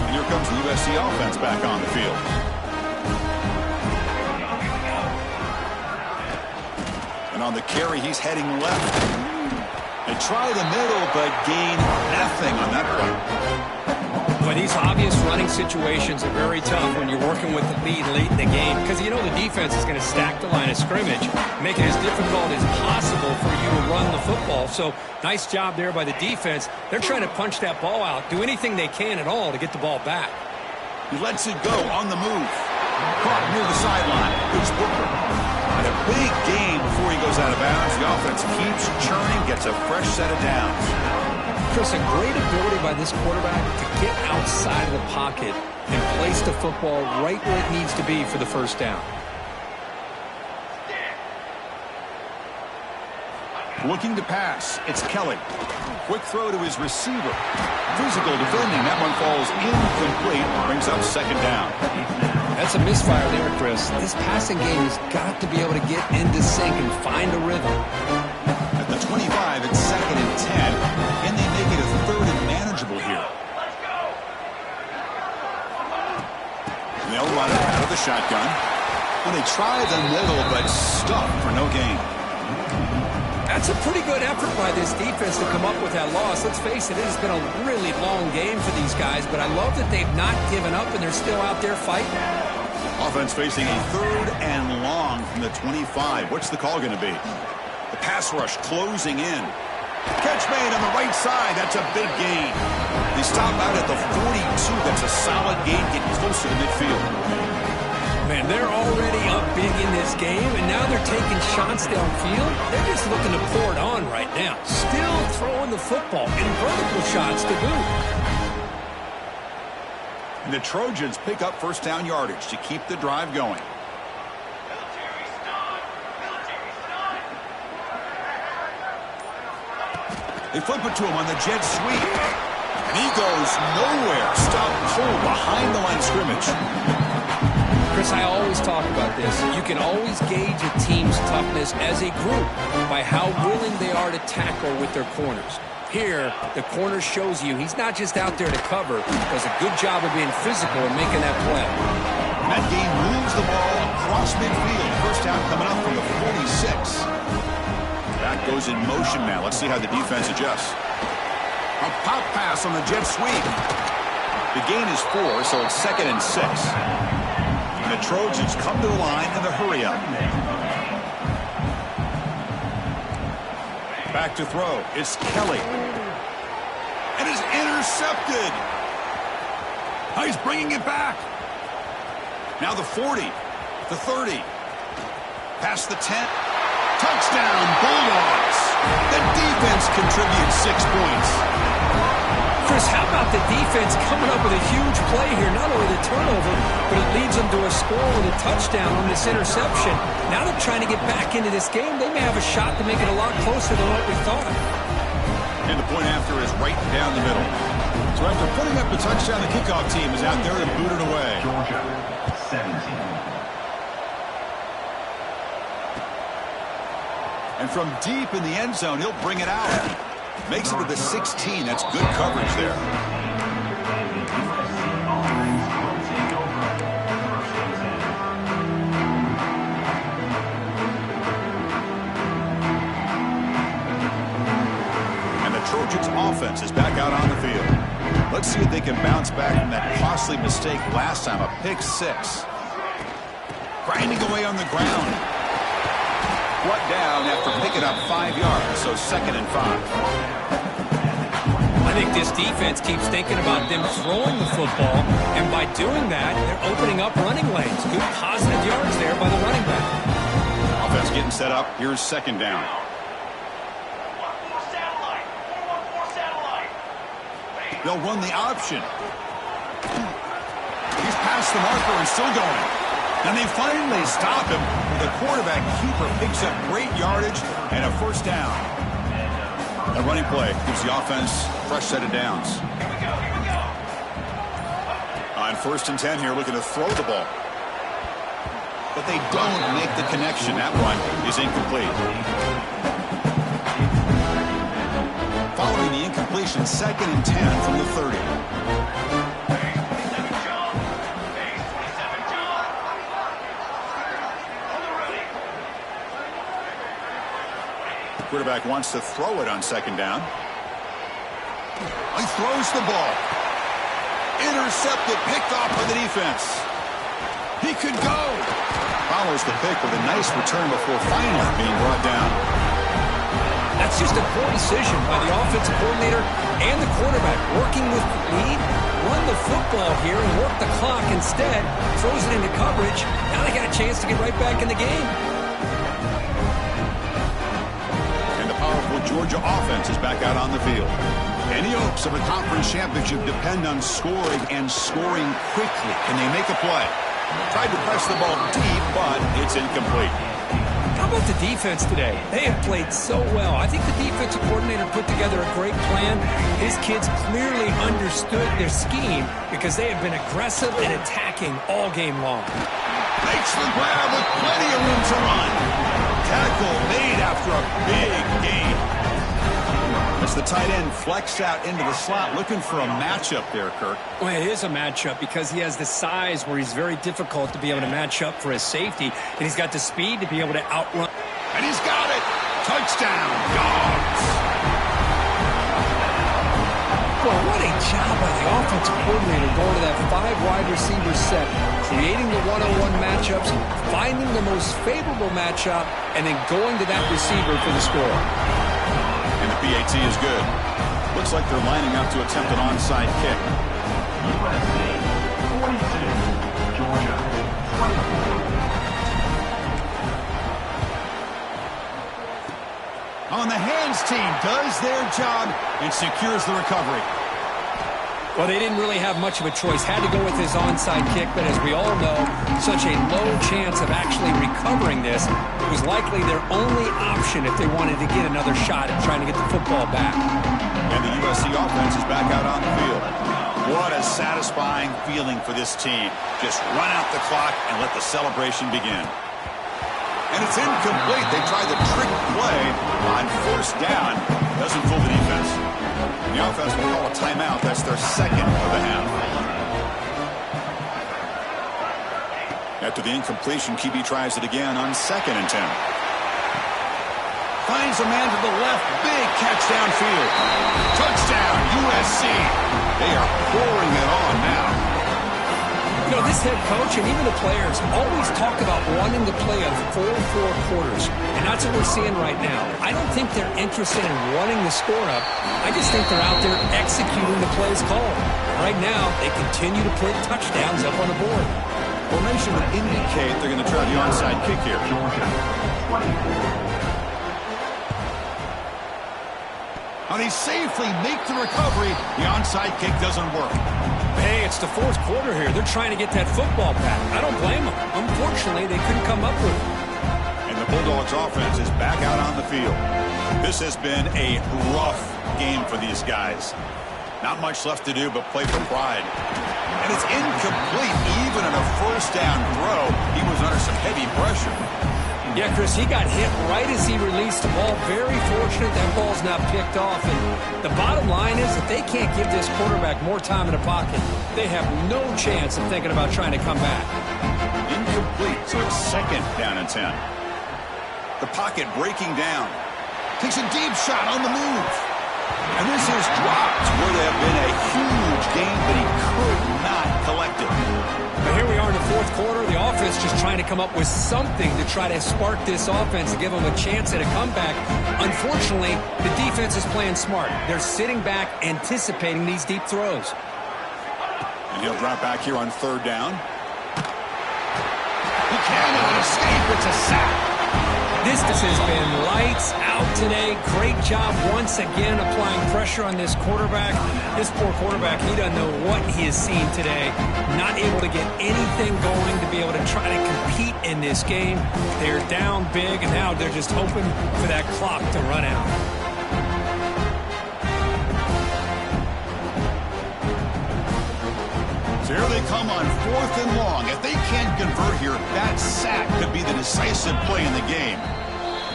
And here comes the USC offense back on the field. And on the carry, he's heading left. They try the middle, but gain nothing on that play. But these obvious running situations are very tough when you're working with the lead late in the game, because you know the defense is going to stack the line of scrimmage, make it as difficult as possible for you to run the football. So nice job there by the defense. They're trying to punch that ball out, do anything they can at all to get the ball back. He lets it go on the move. Caught near the sideline. It's Booker. And a Big gain before he goes out of bounds. The offense keeps churning, gets a fresh set of downs. Chris, a great ability by this quarterback to get outside of the pocket and place the football right where it needs to be for the first down. Looking to pass, it's Kelly. Quick throw to his receiver. Physical defending, that one falls incomplete, brings up second down. That's a misfire there, Chris. This passing game has got to be able to get into sync and find a rhythm. At the 25, it's second and 10. Can they make it a third and manageable here? They'll run it out of the shotgun. Well, they try the middle, but stuck for no gain. That's a pretty good effort by this defense to come up with that loss. Let's face it, it has been a really long game for these guys, but I love that they've not given up and they're still out there fighting. Offense facing a third and long from the 25. What's the call going to be? The pass rush closing in. Catch made on the right side. That's a big gain. They stop out at the 42. That's a solid gain, getting closer to midfield. Man, they're already up big in this game, and now they're taking shots downfield. They're just looking to pour it on right now. Still throwing the football, and vertical shots to boot. And the Trojans pick up first down yardage to keep the drive going. They flip it to him on the jet sweep. And he goes nowhere. Stop pulled behind the line of scrimmage. Chris, I always talk about this. You can always gauge a team's toughness as a group by how willing they are to tackle with their corners. Here, the corner shows you he's not just out there to cover, does a good job of being physical and making that play. That game moves the ball across midfield. First down coming up from the 46. That goes in motion now. Let's see how the defense adjusts. A pop pass on the jet sweep. The gain is 4, so it's second and 6. And the Trojans come to the line in a hurry-up. Back to throw. It's Kelly. And it's intercepted. Oh, he's bringing it back. Now the 40, the 30. Past the 10. Touchdown, Bulldogs. The defense contributes 6 points. Chris, how about the defense coming up with a huge play here? Not only the turnover, but it leads them to a score with a touchdown on this interception. Now they're trying to get back into this game. They may have a shot to make it a lot closer than what we thought. And the point after is right down the middle. So after putting up the touchdown, the kickoff team is out there to boot it away. Georgia, 17. And from deep in the end zone, he'll bring it out. Makes it to the 16. That's good coverage there. And the Trojans' offense is back out on the field. Let's see if they can bounce back from that costly mistake last time, a pick 6. Grinding away on the ground. Brought down after picking up 5 yards, so second and 5. I think this defense keeps thinking about them throwing the football, and by doing that, they're opening up running lanes. Good positive yards there by the running back. Offense getting set up. Here's second down. They'll run the option. He's past the marker and still going. And they finally stop him. The quarterback keeper picks up great yardage and a first down. A running play gives the offense a fresh set of downs. On first and 10 here, looking to throw the ball. But they don't make the connection. That one is incomplete. Following the incompletion, second and 10 from the 30. Quarterback wants to throw it on second down. He throws the ball. Intercepted, picked off by the defense. He could go. Follows the pick with a nice return before finally being brought down. That's just a poor decision by the offensive coordinator and the quarterback. Working with the lead, run the football here and work the clock instead. Throws it into coverage. Now they got a chance to get right back in the game. And the powerful Georgia offense is back out on the field. Any hopes of a conference championship depend on scoring and scoring quickly. Can they make a play? Tried to press the ball deep, but it's incomplete. How about the defense today? They have played so well. I think the defensive coordinator put together a great plan. His kids clearly understood their scheme because they have been aggressive and attacking all game long. Makes the grab with plenty of room to run. Tackle made after a big gain. As the tight end flexed out into the slot, looking for a matchup there, Kirk. Well, it is a matchup because he has the size where he's very difficult to be able to match up for his safety, and he's got the speed to be able to outrun. And he's got it. Touchdown, Dogs. Well, what a job by the offensive coordinator going to that 5-wide receiver set, creating the one-on-one matchups, finding the most favorable matchup, and then going to that receiver for the score. And the PAT is good. Looks like they're lining up to attempt an onside kick. USA 42, Georgia 24. On the hands team does their job and secures the recovery. Well, they didn't really have much of a choice. Had to go with his onside kick, but as we all know, such a low chance of actually recovering this. It was likely their only option if they wanted to get another shot at trying to get the football back. And the USC offense is back out on the field. What a satisfying feeling for this team. Just run out the clock and let the celebration begin. And it's incomplete. They tried the trick play on first down. Doesn't fool the defense. The offense will call a timeout. That's their second of the half. After the incompletion, QB tries it again on 2nd and 10. Finds a man to the left. Big catch downfield. Touchdown, USC. They are pouring it on now. You know, this head coach and even the players always talk about wanting to play a 4-4 quarters, and that's what we're seeing right now. I don't think they're interested in running the score up. I just think they're out there executing the plays called. Right now, they continue to put touchdowns up on the board. Formation would indicate they're going to try the onside kick here. Georgia 24. Now they safely make the recovery. The onside kick doesn't work. Hey, it's the fourth quarter here. They're trying to get that football back. I don't blame them. Unfortunately, they couldn't come up with it. And the Bulldogs offense is back out on the field. This has been a rough game for these guys. Not much left to do but play for pride. And it's incomplete. Even on a first down throw, he was under some heavy pressure. Yeah, Chris, he got hit right as he released the ball. Very fortunate that ball's not picked off. And the bottom line is that they can't give this quarterback more time in the pocket. They have no chance of thinking about trying to come back. Incomplete, so it's 2nd down and 10. The pocket breaking down. Takes a deep shot on the move. And this is dropped where they have been a huge game, but he could not collect it. But here we are in the fourth quarter. The offense just trying to come up with something to try to spark this offense and give them a chance at a comeback. Unfortunately, the defense is playing smart. They're sitting back, anticipating these deep throws. And he'll drop back here on 3rd down. He cannot escape. It's a sack. This has been lights out today. Great job once again applying pressure on this quarterback. This poor quarterback, he doesn't know what he has seen today. Not able to get anything going to be able to try to compete in this game. They're down big, and now they're just hoping for that clock to run out. So here they come on 4th and long. If they can't convert here, that sack could be the decisive play in the game.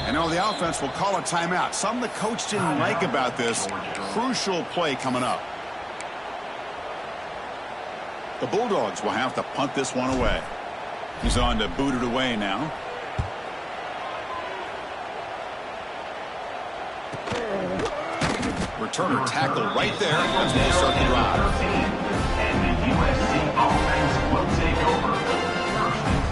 And now the offense will call a timeout. Something the coach didn't like about this. Crucial play coming up. The Bulldogs will have to punt this one away. He's on to boot it away now. Returner tackle right there as they start the drive. And the USC offense will take over. 1st and 10.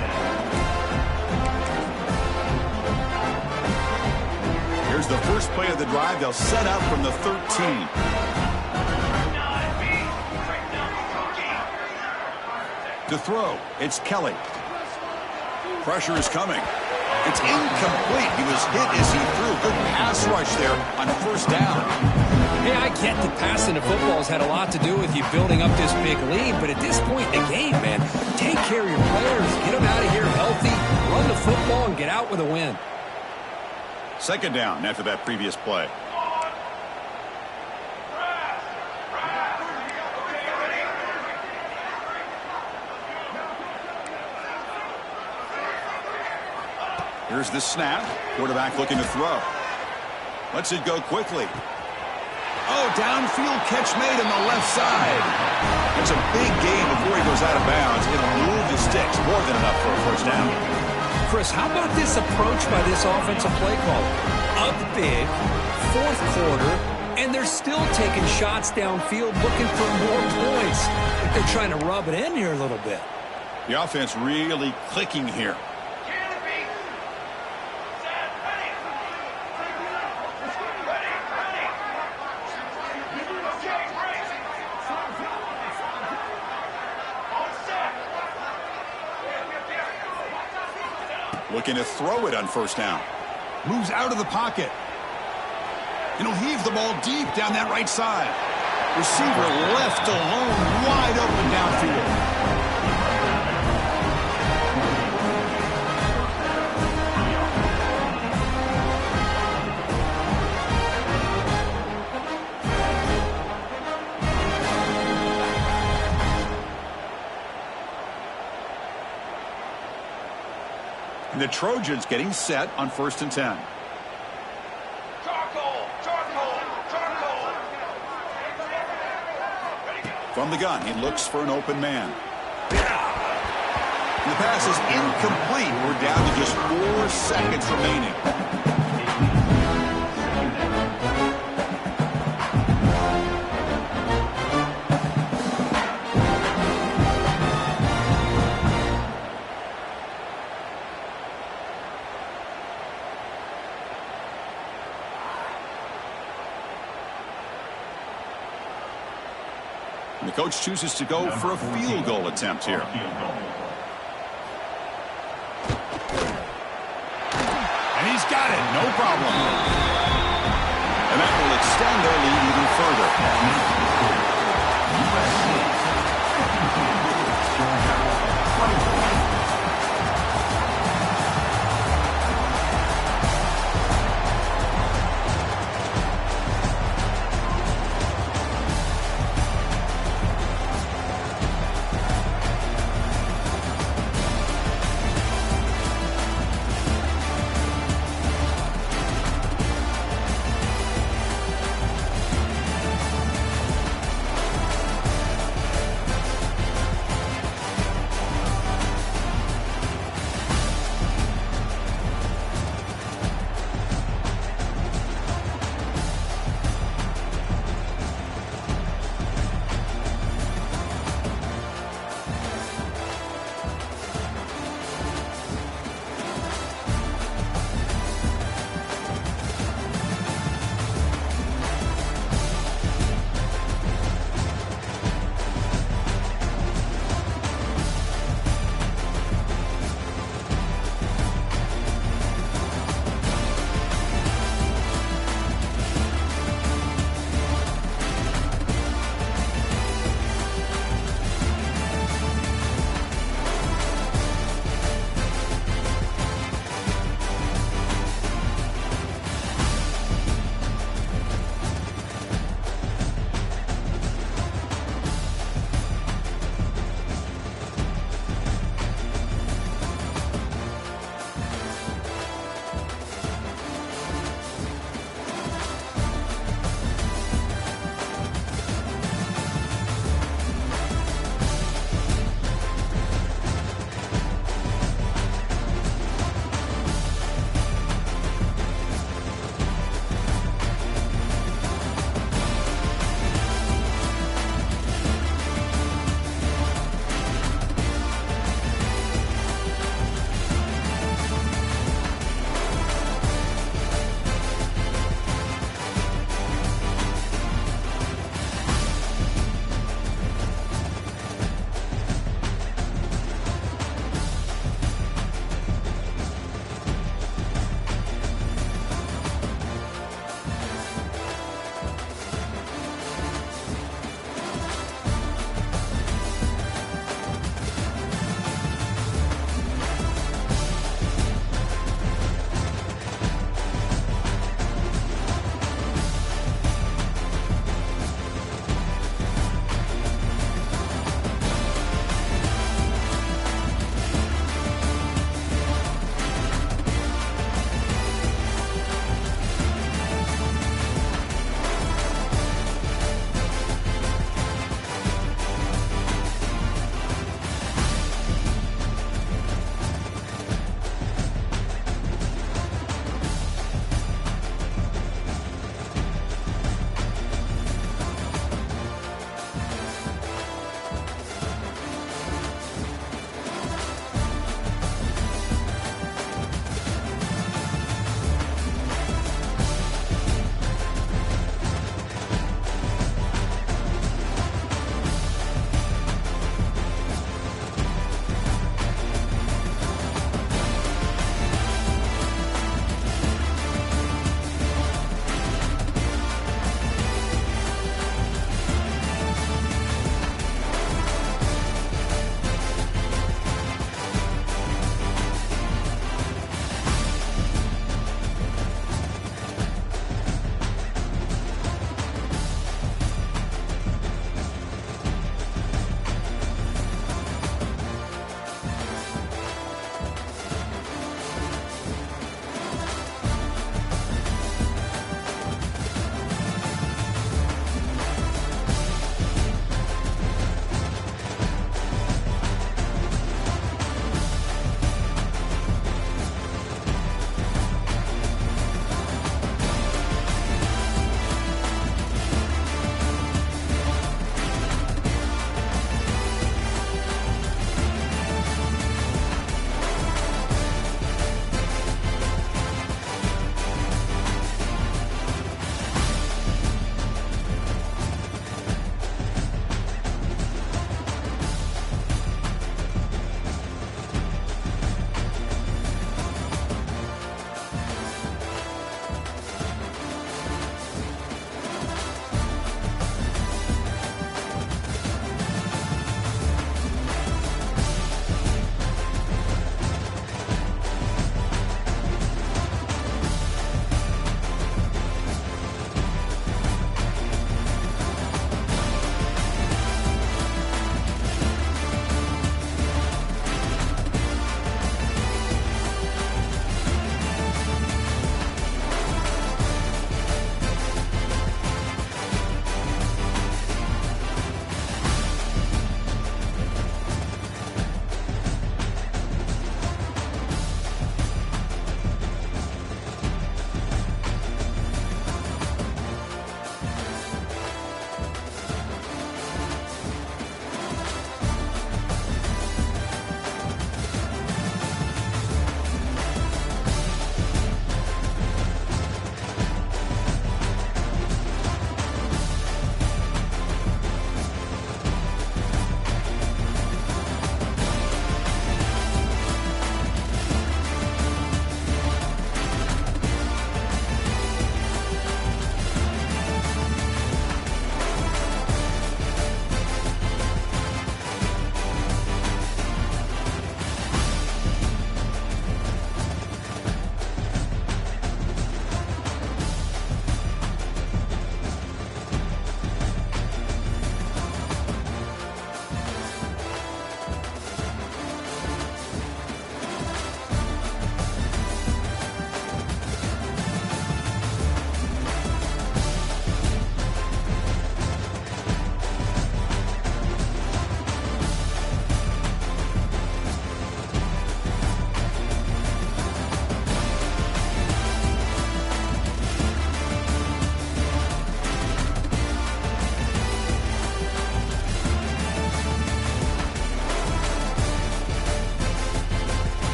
Here's the first play of the drive. They'll set up from the 13. To throw, it's Kelly. Pressure is coming. It's incomplete. He was hit as he threw. Good pass rush there on first down. Hey, I get that passing the football has had a lot to do with you building up this big lead, but at this point in the game, man, take care of your players. Get them out of here healthy, run the football, and get out with a win. Second down after that previous play. Here's the snap. Quarterback looking to throw. Lets it go quickly. Oh, downfield catch made on the left side. It's a big gain before he goes out of bounds. It'll move the sticks. More than enough for a first down. Chris, how about this approach by this offensive play call? Up big, fourth quarter, and they're still taking shots downfield looking for more points. I think they're trying to rub it in here a little bit. The offense really clicking here. Looking to throw it on first down. Moves out of the pocket. And he'll heave the ball deep down that right side. Receiver left alone, wide open downfield. And the Trojans getting set on 1st and 10. From the gun, he looks for an open man. And the pass is incomplete. We're down to just 4 seconds remaining. And the coach chooses to go for a field goal attempt here. And he's got it, no problem. And that will extend their lead even further.